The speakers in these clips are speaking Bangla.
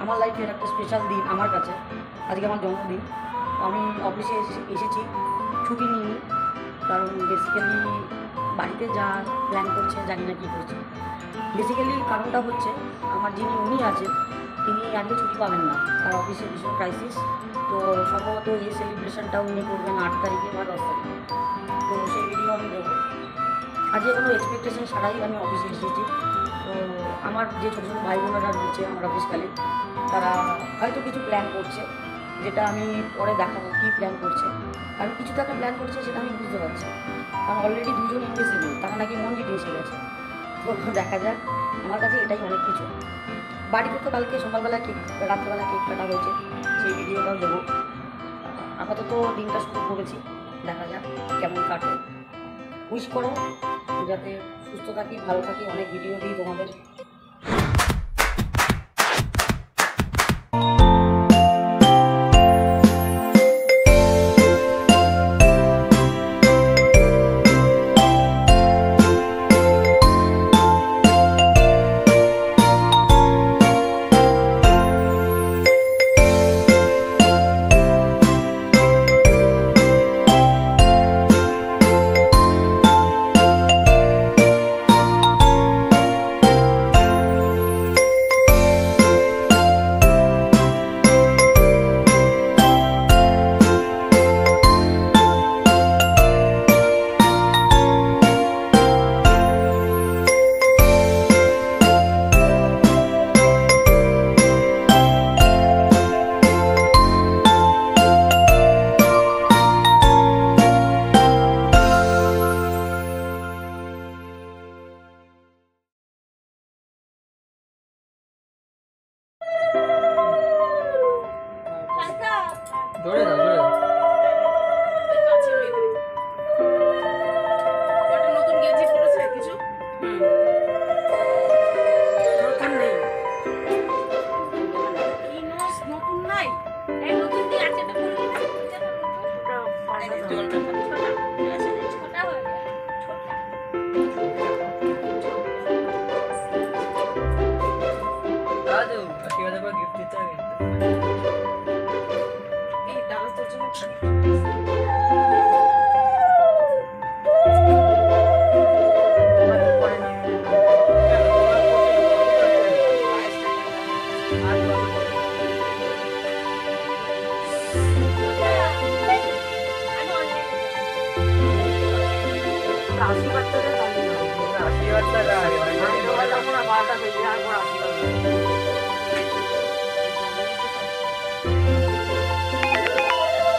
আমার লাইফের একটা স্পেশাল দিন আমার কাছে। আজকে আমার জন্মদিন। আমি অফিসে এসেছি, ছুটি নিইনি, কারণ বেসিক্যালি বাড়িতে যা প্ল্যান করছে জানি না কী করছে। বেসিক্যালি কারণটা হচ্ছে আমার যিনি উনি আছেন তিনি আজকে ছুটি পাবেন না, তার অফিসে ভীষণ ক্রাইসিস। তো সম্ভবত এই সেলিব্রেশনটা উনি করবেন 8 তারিখে বা 10 তারিখে। তো সেই ভিডিও আমি দেবো। আজকে কোনো এক্সপেকটেশন ছাড়াই আমি অফিসে এসেছি। তো আমার যে ছোটো ছোটো ভাই বোনেরা রয়েছে আমার অফিসকালে, তারা হয়তো কিছু প্ল্যান করছে, যেটা আমি পরে দেখাবো কী প্ল্যান করছে। কারণ কিছু তো একটা প্ল্যান করছে সেটা আমি বুঝতে পারছি, কারণ অলরেডি 2 জন ইনভেসিবল, তারা নাকি মন্দিরে এসে গেছে। তো দেখা যাক, আমার কাছে এটাই অনেক কিছু। বাড়িতে তো কালকে সকালবেলা রাত্রেবেলা কেক কাটা হয়েছে, সেই ভিডিওটাও দেবো। আপাতত দিনটা শুরু করেছি, দেখা যাক কেমন কাটে। উইশ করো যাতে সুস্থ থাকি, ভালো থাকি, অনেক ভিডিও দিই তোমাদের। জোরে দাও, জোরে দাও। নতুন গেঞ্জি পরেছে কিছু? নতুন নেই। নতুন নাই? এই নতুন কি আছে? এটা পরে দিতে জলটা ছোটা হয়ে যায়। দাদু আশীর্বাদ করে গিফট দিতে হবে। এই ডান্স তোর জন্য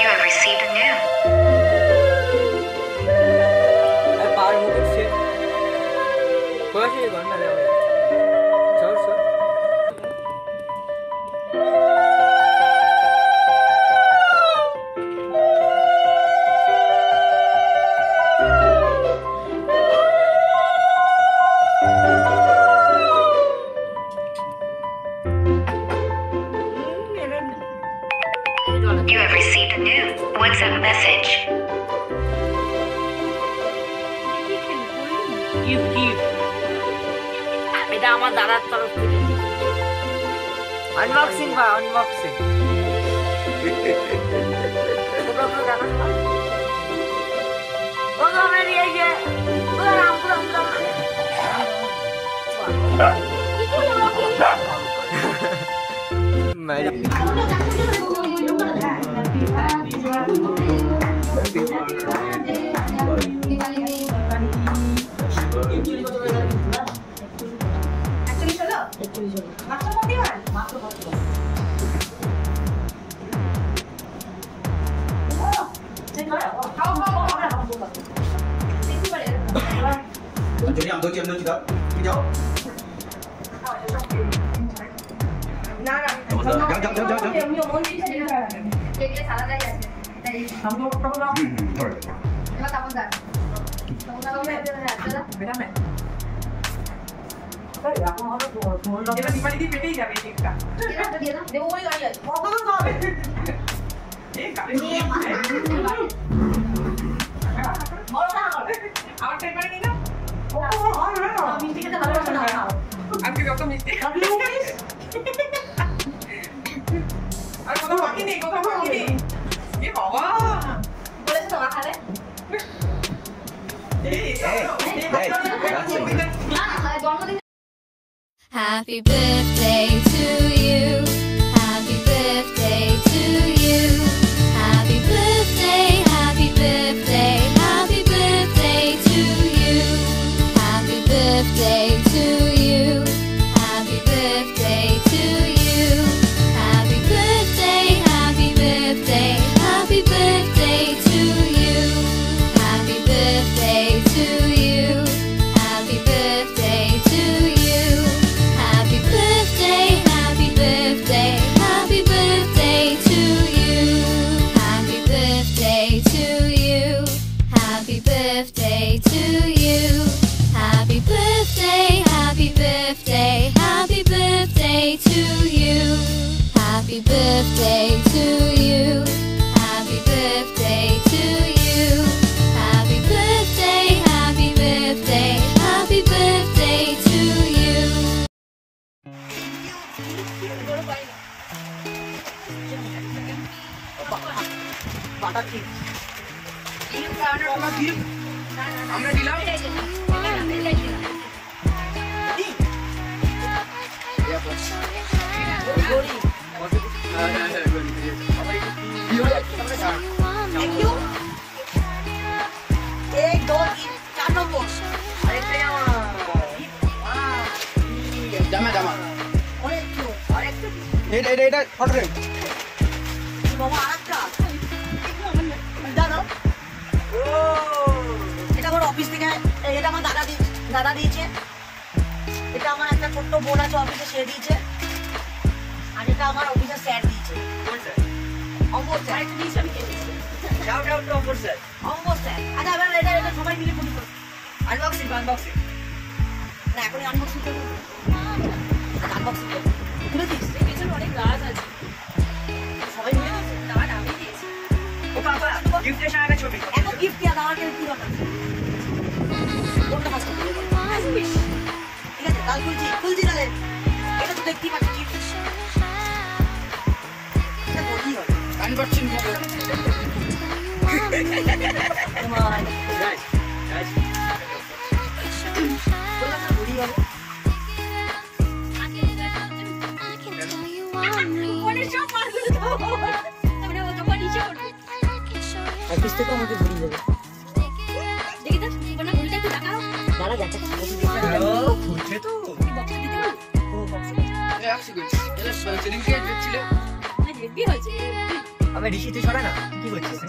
You have received a new. পার মুকুট সে কোয়াশি গন্ডা দেওয়া চল চল। You have received a new WhatsApp message. এটা আমার দাদার তরফ থেকে আনবক্সিং বা unboxing. Jadi ambil channel juga, video. আজকে যত মিষ্টি আর কোথাও বাকি নেই, কোথাও বাকি নেই। এ বাবা! বলেছে তো খালে জন্মদিন Happy birthday to you. Happy birthday to you. Happy birthday, happy birthday, happy birthday to you. Happy birthday to you. Happy birthday to you. Happy birthday, happy birthday, happy birthday to you. Happy birthday to you. Happy birthday to you. Happy birthday, happy birthday, happy birthday to you. Happy birthday to you. Happy birthday to you. Happy birthday, happy birthday, happy birthday to you. Happy birthday to you. Happy birthday to you. Happy birthday, happy birthday, happy birthday to you. Butter cheese আমরা দিলাম थैंक यू 1 2 3 4 নম্বর আরেকটা জামা জামা আরেকটু আরেকটু এটা ফটো রে বাবা আরেকটা দাদা ও এটা আমার অফিস থেকে এটা আমার দাদা দিয়েছে এটা আমার একটা ছোট্ট বোন আছে অফিসে সে দিয়েছে আর এটা আমার অফিসের স্যার দিয়েছে অমর স্যার দিয়েছে আমি খেয়েছি Shout out to Amber sir. Amar sir আচ্ছা এবার এটা সবাই মিলে ফোন করো Unboxing, unboxing. না এখনই আনবক্সিং করবো আনবক্সিং করবো খুলে দিস এর পেছনে অনেক গাছ আছে সবাই মিলে দিস দাঁড় আমি দিয়েছি ও বাবা, gift এর সাথে ছবি। এত গিফট দিয়া দেওয়ার কি দরকার কোনটা ফার্স্ট করবো ঠিক আছে কাল খুলছি তাহলে এটা তো দেখতেই পাচ্ছি গিফট এটা বলি হবে আনবক্সিং হবে তোমার Guys, guys. বললাম না বলি হবে ফোনের সব মারগুলো তো তারপরে ও যখন নিচে করবে অফিস থেকে আমাকে ঘুরিয়ে দেবে দেখি তো কোনা ঘুরটা একটু দেখাও দাঁড়া যাচ্ছে ও, খুলছে তো। বক্সে দিতে হবে এক সেকেন্ড এটা সেলিংকে দিচ্ছিল না হেভি হয়েছে আবে ঋষি তুই সরা না, কি করছিস?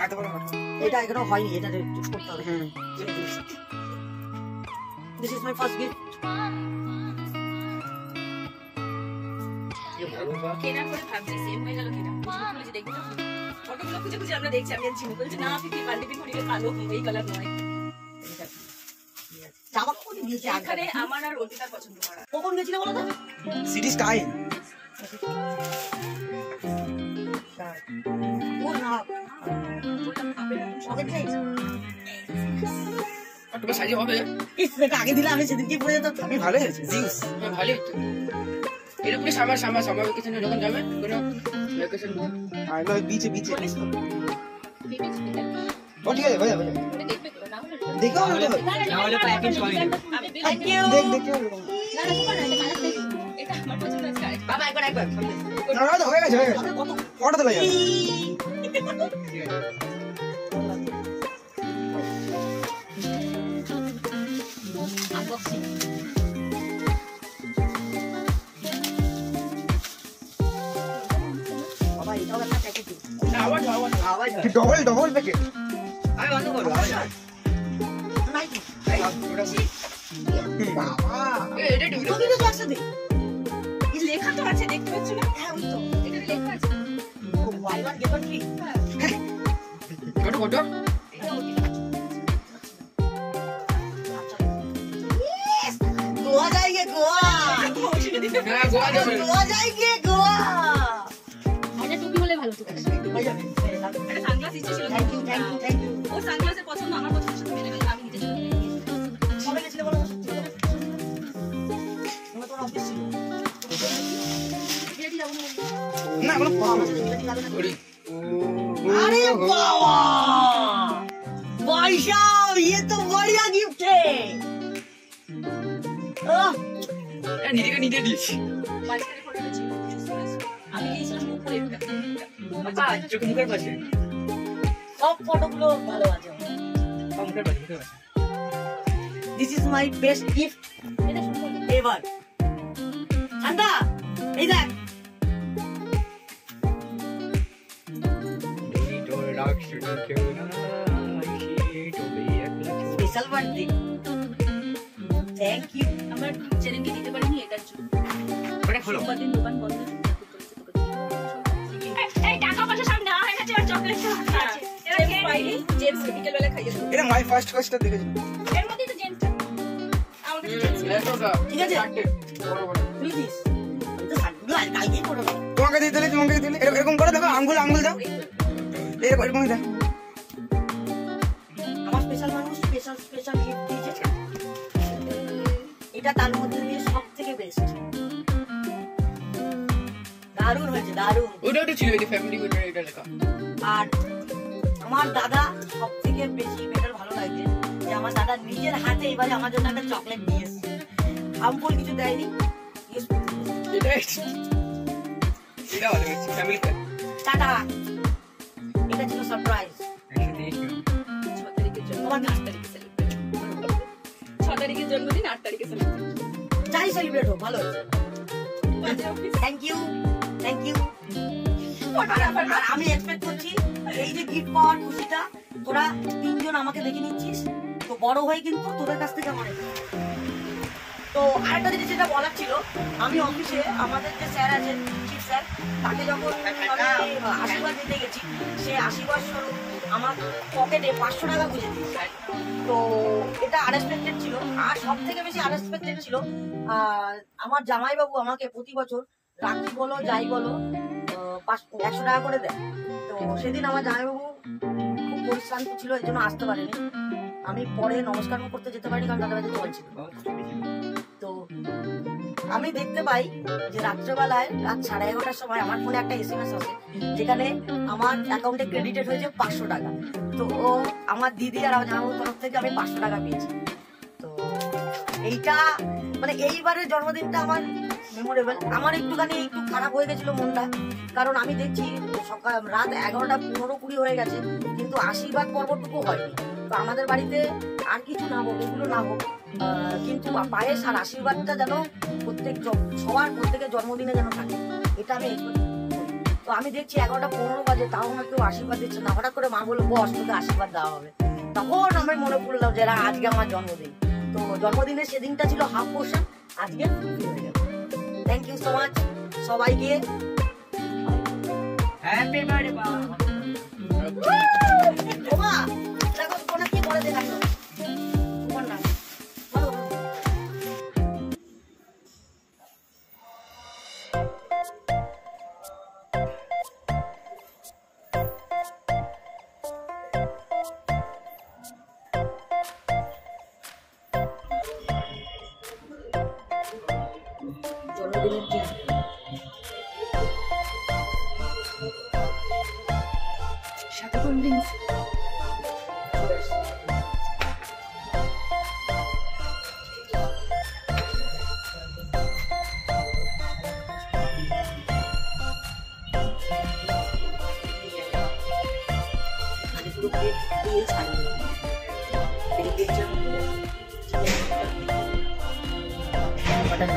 হাতে বড় হাতে এটা এখনো হয়নি এটা চুজ করতে হবে হ্যাঁ this is my first gift কেনার পরে ভাবছি সেম হয়ে গেল কিনা খুলে দেখবি তো ফটোগুলো খুঁজে খুঁজে আমরা দেখছি আমি চিনি বলছি না পিপি পান্ডিপি ঘুরিয়ে ভালো এই কালার নয় জামা কোন দিয়েছে এখানে আমার আর অর্পিতার পছন্দ করা কখন গেছিল বলো তো সিটি স্কাই ও না সবে চাই তোমার সাইজে হবে এটা আগে দিলে আমি সেদিনকে পড়ে যেতাম আমি ভালো হয়েছে জিউস ভালো হয়েছে এরকম সামার ভ্যাকেশনে যখন যাবে কোনো ভ্যাকেশন আই লাভ বিচে ও ঠিক আছে ভাই দেখবে তো না হলে দেখো না হলে তো একই ছবি নেব। থ্যাংক ইউ দেখো না না সুপার না এটা কালার দেখি এটা আমার পছন্দ আছে আরেকটা বাবা একবার না হয়ে গেছে কত ফটো তোলা যাবে আনবক্সিং বাবা এটাও একটা প্যাকেট আওয়াজ আওয়াজ হয়। ডবল প্যাকেট আমি বন্ধ করবো, আওয়াজ হয়। নাই বাবা এটা তো কিন্তু একসাথে এই লেখা তো আছে দেখতে পাচ্ছ না হ্যাঁ ওই তো এখানে লেখা আছে buy one get one free photo Goa যাইগে গোয়া হ্যাঁ গোয়া যাবে গোয়া যাইগে গোয়া এটা টুপি হলে ভালো টুপি একটা সানগ্লাস ইচ্ছে ছিল থ্যাংক ইউ থ্যাংক ইউ ওর সানগ্লাসের পছন্দ আমার পছন্দের সাথে মিলে গেল আমি নিজে চলে গেছি সবাই গেছিলে বলো তো সত্যি কথা তোমরা এখনো अरे बाबा भाई साहब ये तो बढ़िया गिफ्ट है নিজেকে নিজে দিয়েছি মাঝখানে ফটো দিয়েছি আমি দিয়েছিলাম উপরে একটা চোখে মুখের পাশে सब फोटो गुलो ভালো আছে মুখের পাশে this is my best gift এটা শুরু করো এভার ঠান্ডা এই দেখ স্পেশাল বার্থডে থ্যাংক ইউ আমার চ্যানেলকে দিতে পারিনি এটার জন্য ওটা খোলো সোমবার দিন দোকান বন্ধ এই টাকা পয়সা সব নেওয়া হয়ে গেছে আর চকলেট আছে জেমস পাইনি জেমস বিকেল বেলা খাইয়ে দেবো এটা মাই ফার্স্ট ফার্স্টটা দেখেছি এর মধ্যেই তো জেমসটা আমার কাছে জেমস ঠিক আছে প্লিজ তো সাগুলো আর কালকেই করো তোমাকে দিয়ে দিলে এরকম করে দেখো আঙ্গুল আঙ্গুল দাও এরকম এরকমই দাও আমার স্পেশাল মানুষ স্পেশাল স্পেশাল গিফট দিয়েছে এটা তার মধ্যে দিয়ে সবথেকে বেস্ট দারুণ হয়েছে দারুণ ওটা ওটা ছিল এই ফ্যামিলি গুলো এটা লেখা আর আমার দাদা সব থেকে বেশি বেটার ভালো লাগছে যে আমার দাদা নিজের হাতে এবারে আমার জন্য একটা চকলেট নিয়ে এসেছে আমফল কিছু দেয়নি এটা ভালো হয়েছে ফ্যামিলি টাটা এটা ছিল সারপ্রাইজ 6 তারিখের জন্য 8 তারিখে সেলিব্রেট 6 তারিখের জন্মদিন 8 তারিখে সেলিব্রেট চাই সেলিব্রেট হোক ভালো হয়েছে থ্যাংক ইউ আর আমি এক্সপেক্ট করছি এই যে গিফট পাওয়ার খুশিটা তোরা তিনজন আমাকে দেখে নিচ্ছিস তো বড় হয়ে কিন্তু তোদের কাছ থেকে আমার তো আরেকটা জিনিস যেটা বলার ছিল আমি অফিসে আমাদের যে স্যার আছেন চিফ স্যার তাকে যখন আমি আশীর্বাদ দিতে গেছি সে আশীর্বাদ স্বরূপ আমার পকেটে 500 টাকা খুঁজে দিয়েছে তো এটা আনএক্সপেক্টেড ছিল আর সব থেকে বেশি আনএক্সপেক্টেড ছিল আমার জামাইবাবু আমাকে প্রতি বছর রাখি বলো যাই বলো 100 টাকা করে দেয় তো সেদিন আমার জামাইবাবু খুব পরিশ্রান্ত ছিল এই জন্য আসতে পারেনি আমি পরে নমস্কার করতে যেতে পারিনি কারণ দাদা বাড়িতে চলছিল তো আমি দেখতে পাই যে রাত্রেবেলায় রাত 11:30টার সময় আমার ফোনে একটা SMS আসে যেখানে আমার অ্যাকাউন্টে ক্রেডিটেড হয়েছে 500 টাকা তো ও আমার দিদি আর আমার জামাইবাবুর তরফ থেকে আমি 500 টাকা পেয়েছি তো এইটা মানে এইবারের জন্মদিনটা আমার মেমোরেবল আমার একটু খারাপ হয়ে গেছিল মনটা কারণ আমি দেখছি সকাল রাত 11টা 15-20 হয়ে গেছে কিন্তু আশীর্বাদ পর্বটুকু হয়নি তো আমাদের বাড়িতে আর কিছু না হোক এগুলো না হোক কিন্তু পায়েস আর আশীর্বাদটা যেন প্রত্যেকের জন্মদিনে যেন থাকে এটা আমি তো আমি দেখছি 11টা 15 বাজে তাও আমার কেউ আশীর্বাদ দিচ্ছে না হঠাৎ করে মা বললো বস তোকে আশীর্বাদ দেওয়া হবে তখন আমার মনে পড়লো যে আজকে আমার জন্মদিন তো জন্মদিনের সেদিনটা ছিল হাফ পোর্শন আজকে হয়ে গেল থ্যাংক ইউ সো মাচ সবাইকে হ্যাপি বার্থডে ওমা দেখো কোন কি বলে দেখাই কোন না বলো জন্মদিনের দিন সাথে কোল্ড ড্রিঙ্কস দিয়ে ছাড়িয়ে বাটার